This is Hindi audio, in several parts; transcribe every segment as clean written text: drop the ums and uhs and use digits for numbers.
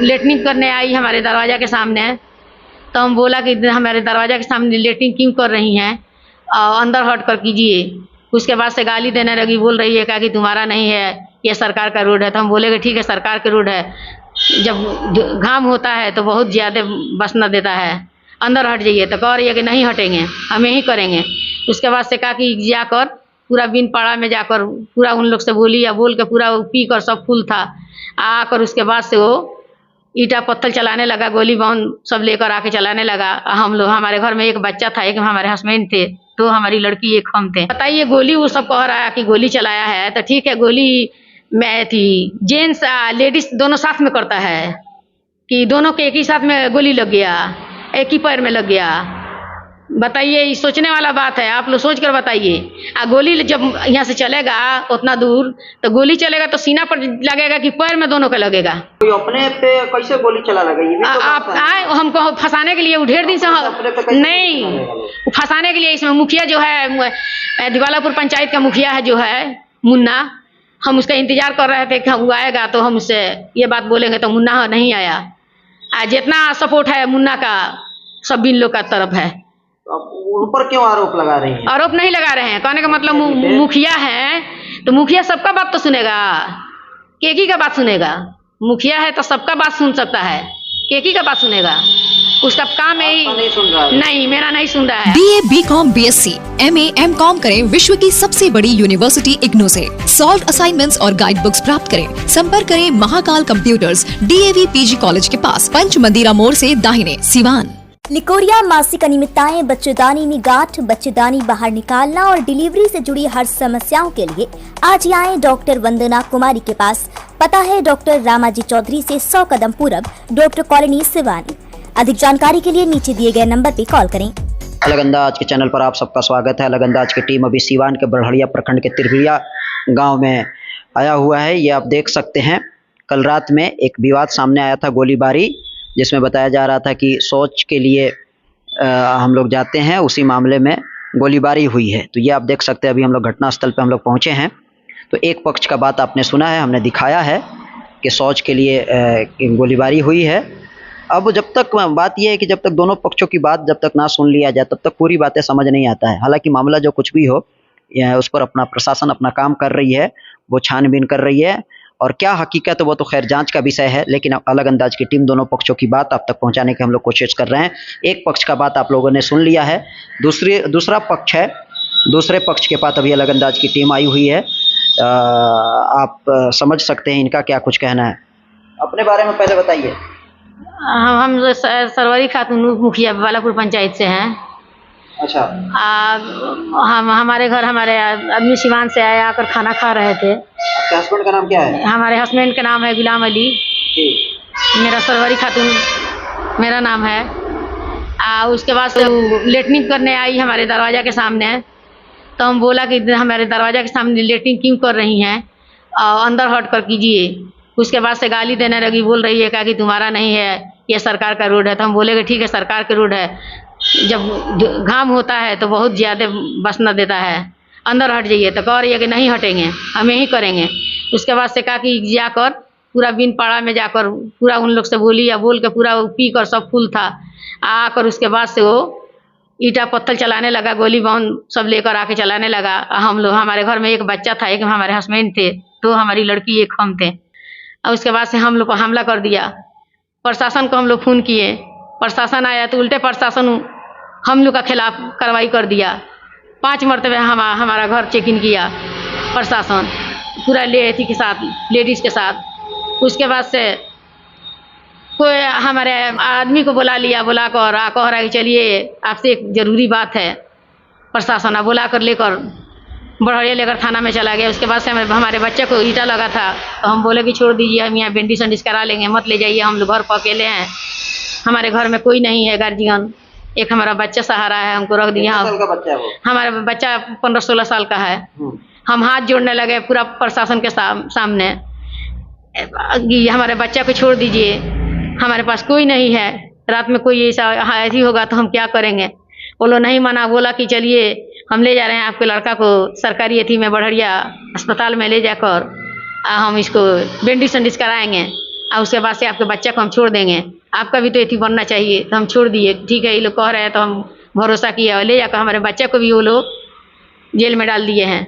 लेटरिन करने आई हमारे दरवाज़ा के सामने, तो हम बोला कि हमारे दरवाज़ा के सामने लेटरिन क्यों कर रही हैं, अंदर हट कर कीजिए। उसके बाद से गाली देने लगी, बोल रही है क्या कि तुम्हारा नहीं है, ये सरकार का रोड है। तो हम बोले कि ठीक है सरकार का रोड है, जब घाम होता है तो बहुत ज़्यादा बस न देता है, अंदर हट जाइए। तो कह रही है कि नहीं हटेंगे, हम यही करेंगे। उसके बाद से कहा कि जाकर पूरा बिन पाड़ा में जाकर पूरा उन लोग से बोली, या बोल के पूरा पी कर सब फुल था आकर, उसके बाद से वो ईटा पत्थर चलाने लगा, गोली बाउंड सब लेकर आके चलाने लगा। हम लोग, हमारे घर में एक बच्चा था, एक हमारे हस्बैंड थे, तो हमारी लड़की, एक हम थे। बताइए, गोली वो सब कह रहा है कि गोली चलाया है, तो ठीक है गोली मैं थी, जेंट्स लेडीज दोनों साथ में करता है कि दोनों के एक ही साथ में गोली लग गया, एक ही पैर में लग गया। बताइए, ये सोचने वाला बात है, आप लोग सोच कर बताइए। गोली जब यहाँ से चलेगा उतना दूर, तो गोली चलेगा तो सीना पर लगेगा कि पैर में, दोनों का लगेगा। कोई अपने पे कैसे गोली चला लगा? ये भी तो आप आए हमको फंसाने के लिए, ढेर दिन से नहीं फंसाने के लिए। इसमें मुखिया जो है, दिवालापुर पंचायत का मुखिया है जो है मुन्ना, हम उसका इंतजार कर रहे थे कि वो आएगा तो हम उससे ये बात बोलेंगे, तो मुन्ना नहीं आया। जितना सपोर्ट है मुन्ना का सब इन लोग का तरफ है। उन पर क्यों आरोप लगा रही हैं? आरोप नहीं लगा रहे हैं, कहने का मतलब मुखिया है तो मुखिया सबका बात तो सुनेगा, केकी का बात सुनेगा। मुखिया है तो सबका बात सुन सकता है, केकी का बात सुनेगा। उसका काम यही नहीं सुन रहा है। नहीं, मेरा नहीं सुन रहा है। BA, BCom, BSc, MA, MCom करें विश्व की सबसे बड़ी यूनिवर्सिटी इग्नू से। सॉल्व असाइनमेंट्स और गाइड बुक्स प्राप्त करें। संपर्क करें Mahakal computers, DAV PG college के पास, पंच मंदिरा मोड़ से दाहिने, सिवान। निकोरिया मासिक अनियमितताएं, बच्चेदानी में गांठ, बच्चेदानी बाहर निकालना और डिलीवरी से जुड़ी हर समस्याओं के लिए आज ही आएं डॉक्टर वंदना कुमारी के पास। पता है डॉक्टर रामाजी चौधरी से 100 कदम पूरब, डॉक्टर कॉलोनी, सिवानी। अधिक जानकारी के लिए नीचे दिए गए नंबर पर कॉल करें। अलग अंदाज के चैनल पर आप सबका स्वागत है। अलग अंदाज की टीम अभी सिवान के बड़हड़िया प्रखंड के तिरभिया गाँव में आया हुआ है। ये आप देख सकते हैं, कल रात में एक विवाद सामने आया था, गोलीबारी, जिसमें बताया जा रहा था कि शौच के लिए हम लोग जाते हैं, उसी मामले में गोलीबारी हुई है। तो ये आप देख सकते हैं, अभी हम लोग घटनास्थल पे हम लोग पहुंचे हैं। तो एक पक्ष का बात आपने सुना है, हमने दिखाया है कि शौच के लिए गोलीबारी हुई है। अब जब तक बात यह है कि जब तक दोनों पक्षों की बात जब तक ना सुन लिया जाए, तब तक पूरी बातें समझ नहीं आता है। हालांकि मामला जो कुछ भी हो, उस पर अपना प्रशासन अपना काम कर रही है, वो छानबीन कर रही है, और क्या हकीकत है वो तो खैर जांच का विषय है। लेकिन अलग अंदाज की टीम दोनों पक्षों की बात आप तक पहुंचाने की हम लोग कोशिश कर रहे हैं। एक पक्ष का बात आप लोगों ने सुन लिया है, दूसरा पक्ष है, दूसरे पक्ष के पास अभी अलग अंदाज की टीम आई हुई है। आप समझ सकते हैं इनका क्या कुछ कहना है। अपने बारे में पहले बताइए। हम सरवरी खातून मुखिया दिवालापुर पंचायत से हैं। अच्छा। हमारे घर हमारे आदमी सिवान से आए, आकर खाना खा रहे थे। आपके हस्बैंड का नाम क्या है? हमारे हस्बैंड का नाम है गुलाम अली। मेरा सरवरी खातून मेरा नाम है। उसके बाद से लेटरिन करने आई हमारे दरवाज़ा के सामने, तो हम बोला कि हमारे दरवाज़ा के सामने लेटरिन क्यों कर रही हैं, अंदर हट कर कीजिए। उसके बाद से गाली देने लगी, बोल रही है क्या कि तुम्हारा नहीं है, ये सरकार का रोड है। तो हम बोले कि ठीक है सरकार का रोड है, जब घाम होता है तो बहुत ज़्यादा बस न देता है, अंदर हट जाइए। तो कह रही है कि नहीं हटेंगे, हम यही करेंगे। उसके बाद से कहा कि जाकर पूरा बिन पाड़ा में जाकर पूरा उन लोग से बोली, या बोल के पूरा पी कर सब फुल था आकर, उसके बाद से वो ईटा पत्थर चलाने लगा, गोली बाउंड सब लेकर आके चलाने लगा। हम लोग, हमारे घर में एक बच्चा था, एक हमारे हस्बैंड थे, तो हमारी लड़की, एक हम थे। और उसके बाद से हम लोग पर हमला कर दिया। प्रशासन को हम लोग फ़ोन किए, प्रशासन आया तो उल्टे प्रशासन हम लोग का खिलाफ कार्रवाई कर दिया। 5 मरतबे हमारा घर चेक इन किया प्रशासन, पूरा लेडी के साथ, लेडीज़ के साथ। उसके बाद से कोई हमारे आदमी को बुला लिया, बुला कर कह रहा है कि चलिए आपसे एक ज़रूरी बात है। प्रशासन बुला कर लेकर बड़हड़िया लेकर थाना में चला गया। उसके बाद से हमारे बच्चे को ईटा लगा था, तो हम बोले कि छोड़ दीजिए, हम यहाँ बेंडी संडिस करा लेंगे, मत ले जाइए, हम लोग घर पर अकेले हैं, हमारे घर में कोई नहीं है गार्जियन, एक हमारा बच्चा सहारा है, हमको रख दिया। हमारा बच्चा 15-16 साल का है। हम हाथ जोड़ने लगे पूरा प्रशासन के सामने, हमारे बच्चा को छोड़ दीजिए, हमारे पास कोई नहीं है, रात में कोई ऐसा ऐसी होगा तो हम क्या करेंगे। वो लोग नहीं माना, बोला कि चलिए हम ले जा रहे हैं आपके लड़का को सरकारी एथी में बड़हड़िया अस्पताल में ले जाकर हम इसको बेंडी संडिस कराएंगे। और उसके बाद से आपके बच्चा को हम छोड़ देंगे, आपका भी तो एथी बनना चाहिए। तो हम छोड़ दिए, ठीक है ये लोग कह रहे हैं तो हम भरोसा किया और ले जाकर हमारे बच्चे को भी वो लोग जेल में डाल दिए हैं।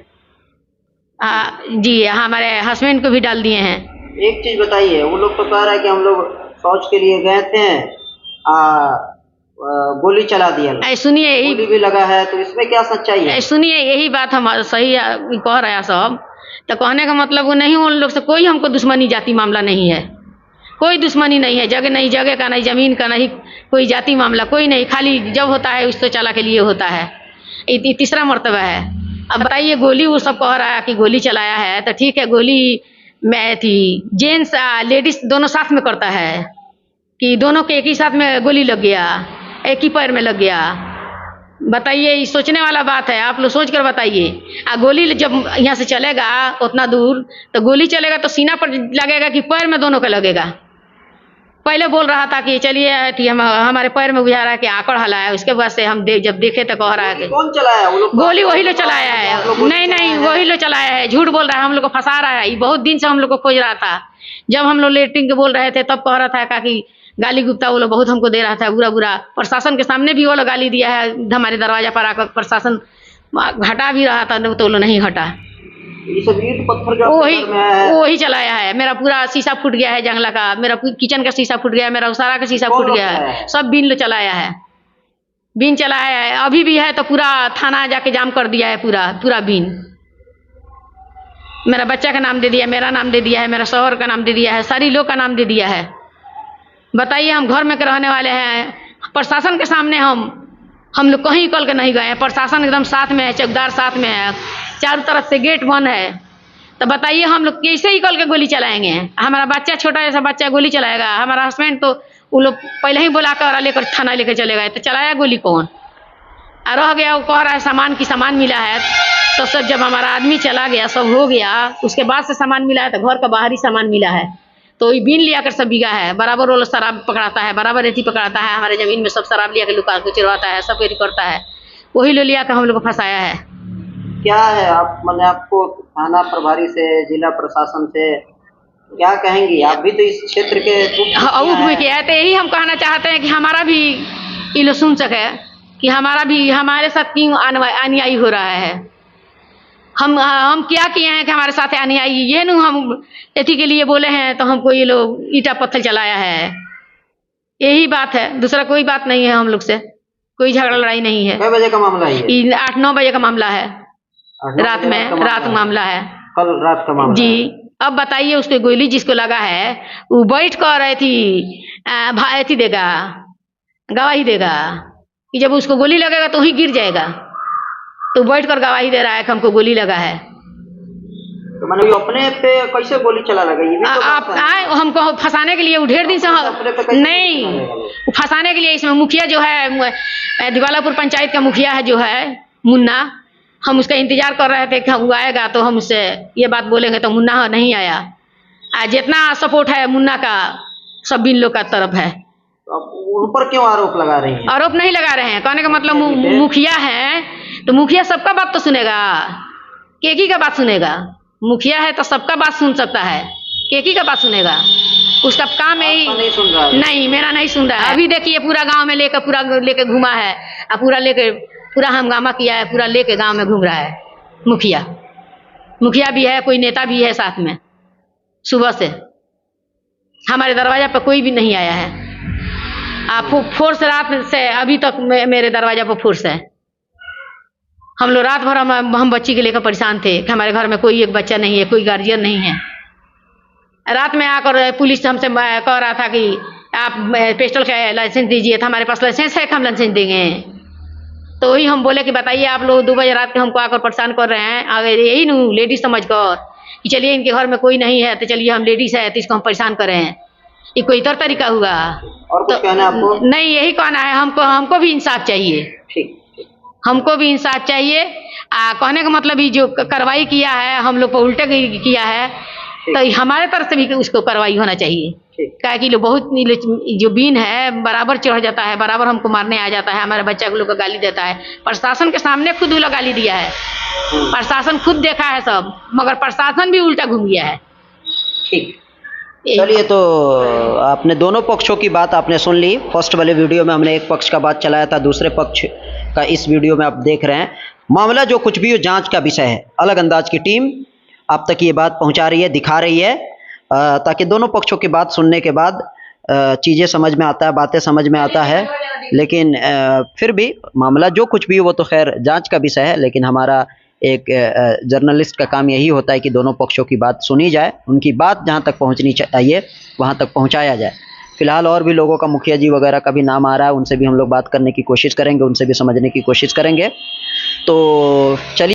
जी हमारे हस्बैंड को भी डाल दिए हैं। एक चीज बताइए, वो लोग तो कह रहा है कि हम लोग शौच के लिए गए थे, गोली चला दिया। सुनिए यही गोली भी लगा है, तो इसमें क्या सच्चाई है? सुनिए यही बात हम सही कह रहे हैं सब। तो कहने का मतलब वो नहीं, उन लोग से कोई हमको दुश्मनी जाति मामला नहीं है, कोई दुश्मनी नहीं है, जगह नहीं, जगह का नहीं, जमीन का नहीं, कोई जाति मामला कोई नहीं। खाली जब होता है उस तो चला के लिए होता है। तीसरा मर्तबा है। अब बताइए गोली वो सब कह रहा है कि गोली चलाया है, तो ठीक है गोली में थी जेंट्स लेडीज दोनों साथ में करता है कि दोनों के एक ही साथ में गोली लग गया, एक ही पैर में लग गया। बताइए, ये सोचने वाला बात है, आप लोग सोच कर बताइए। गोली जब यहाँ से चलेगा उतना दूर, तो गोली चलेगा तो सीना पर लगेगा कि पैर में, दोनों का लगेगा। पहले बोल रहा था कि चलिए कि हमारे पैर में बुझा रहा है कि आकड़ हला है, उसके बाद से हम जब देखे तो कह रहा है कि कौन चलाया? वो लोग गोली वही लोग चलाया है। नहीं वही लोग चलाया है, झूठ बोल रहा है, हम लोग को फंसा रहा है। बहुत दिन से हम लोग को खोज रहा था। जब हम लोग लेटरिन के बोल रहे थे तब कह रहा था कि गाली गुप्ता वो लोग बहुत हमको दे रहा था, बुरा। प्रशासन के सामने भी वो लोग गाली दिया है, हमारे दरवाजा पर आकर प्रशासन हटा भी रहा था तो वो लोग नहीं हटा। ये सब ईंट पत्थर जो वही चलाया है। मेरा पूरा शीशा फूट गया है, जंगला का, मेरा किचन का शीशा फूट गया है, मेरा सारा का शीशा फूट गया है। सब बीन लो चलाया है, बीन चलाया है। अभी भी है तो पूरा थाना जाके जाम कर दिया है, पूरा बीन। मेरा बच्चा का नाम दे दिया, मेरा नाम दे दिया है, मेरा शौहर का नाम दे दिया है, सारी लोग का नाम दे दिया है। बताइए, हम घर में के रहने वाले हैं, प्रशासन के सामने हम लोग कहीं निकल के नहीं गए हैं। प्रशासन एकदम साथ में है, चौकीदार साथ में है, चारों तरफ से गेट बंद है। तो बताइए हम लोग कैसे निकल के गोली चलाएंगे? हमारा बच्चा, छोटा जैसा बच्चा गोली चलाएगा? हमारा हस्बैंड तो वो लोग पहले ही बुला कर लेकर थाना लेकर चले गए, तो चलाया गोली कौन? और रह गया वो कह रहा है सामान की सामान मिला है। तो सब जब हमारा आदमी चला गया, सब हो गया, उसके बाद से सामान मिला है, तो घर का बाहरी सामान मिला है। तो ये बीन लिया कर सब बिगा है, बराबर वो शराब पकड़ाता है, बराबर रेती पकड़ाता है, हमारे जमीन में सब शराब लिया के लुका के चिरवाता है, सब फेरी करता है। वही लो लिया कर हम लोग को फंसाया है। क्या है आप, मैंने आपको थाना प्रभारी से, जिला प्रशासन से क्या कहेंगी? आप भी तो इस क्षेत्र के है। तो यही हम कहना चाहते हैं कि हमारा भी ये लोग सुन सके कि हमारे साथ क्यों अन्यायी हो रहा है। हम क्या किए हैं कि हमारे साथ अन्यायी? ये नहीं हम एथी के लिए बोले हैं तो हमको ये लोग ईटा पत्थर चलाया है, यही बात है, दूसरा कोई बात नहीं है। हम लोग से कोई झगड़ा लड़ाई नहीं है। 9 बजे का मामला है? 8-9 बजे का मामला है, रात मामला है, कल रात का मामला जी। अब बताइए, उसको गोली जिसको लगा है वो बैठ कर रही थी देगा, गवाही देगा कि जब उसको गोली लगेगा तो ही गिर जाएगा, तो बैठ कर गवाही दे रहा है कि हमको गोली लगा है। तो मैंने अपने पे कैसे गोली चला लगा? ये भी तो आप आए हमको फंसाने के लिए, वो ढेर दिन से नहीं फंसाने के लिए। इसमें मुखिया जो है, दिवालापुर पंचायत का मुखिया है जो है मुन्ना, हम उसका इंतजार कर रहे थे कि वो आएगा तो हम उससे ये बात बोलेंगे, तो मुन्ना नहीं आया। जितना सपोर्ट है मुन्ना का सब बिन लोग का तरफ है। उन पर क्यों आरोप लगा रही हैं? आरोप नहीं लगा रहे हैं, कहने का मतलब मुखिया है तो मुखिया सबका बात तो सुनेगा, केकी का बात सुनेगा। मुखिया है तो सबका बात सुन सकता है, केकी का बात सुनेगा, उसका काम यही नहीं सुन रहा है। नहीं, मेरा नहीं सुन रहा है। अभी देखिए पूरा गांव में लेकर घुमा है, पूरा हंगामा किया है, पूरा लेके गांव में घूम रहा है। मुखिया भी है, कोई नेता भी है साथ में। सुबह से हमारे दरवाजा पर कोई भी नहीं आया है। आप फोर्स रात से अभी तक मेरे दरवाजा पर फोर्स है। हम लोग रात भर हम बच्ची के लेकर परेशान थे कि हमारे घर में कोई एक बच्चा नहीं है, कोई गार्जियन नहीं है। रात में आकर पुलिस हमसे कह रहा था कि आप पिस्टल का लाइसेंस दीजिए, तो हमारे पास लाइसेंस है कि हम लाइसेंस देंगे। तो वही हम बोले कि बताइए, आप लोग 2 बजे रात के हमको आकर परेशान कर रहे हैं, अगर यही नू लेडीज समझ कर कि चलिए इनके घर में कोई नहीं है तो चलिए हम लेडीज है तो इसको हम परेशान कर रहे हैं, ये कोई इतर तरीका हुआ? और कुछ कहना आपको? नहीं, यही कहना है हमको भी इंसाफ चाहिए। ठीक, हमको भी इंसाफ चाहिए। कहने का मतलब ये जो कार्रवाई किया है हम लोग पर उल्टे किया है, तो हमारे तरफ से भी उसको कार्रवाई होना चाहिए। क्या कि लोग बहुत जो बीन है बराबर चढ़ जाता है, बराबर हमको मारने आ जाता है, हमारे बच्चा को लोग को गाली देता है। प्रशासन के सामने खुद वो गाली दिया है, प्रशासन खुद देखा है सब, मगर प्रशासन भी उल्टा घूम गया है। ठीक। चलिए, तो आपने दोनों पक्षों की बात आपने सुन ली। फर्स्ट वाले वीडियो में हमने एक पक्ष का बात चलाया था, दूसरे पक्ष का इस वीडियो में आप देख रहे हैं। मामला जो कुछ भी हो, जांच का विषय है। अलग अंदाज की टीम आप तक ये बात पहुंचा रही है, दिखा रही है, ताकि दोनों पक्षों की बात सुनने के बाद चीज़ें समझ में आता है, बातें समझ में आता है। लेकिन फिर भी मामला जो कुछ भी हो वो तो खैर जांच का विषय है। लेकिन हमारा एक जर्नलिस्ट का काम यही होता है कि दोनों पक्षों की बात सुनी जाए, उनकी बात जहां तक पहुंचनी चाहिए वहां तक पहुंचाया जाए। फिलहाल और भी लोगों का, मुखिया जी वगैरह का भी नाम आ रहा है, उनसे भी हम लोग बात करने की कोशिश करेंगे, उनसे भी समझने की कोशिश करेंगे। तो चलिए।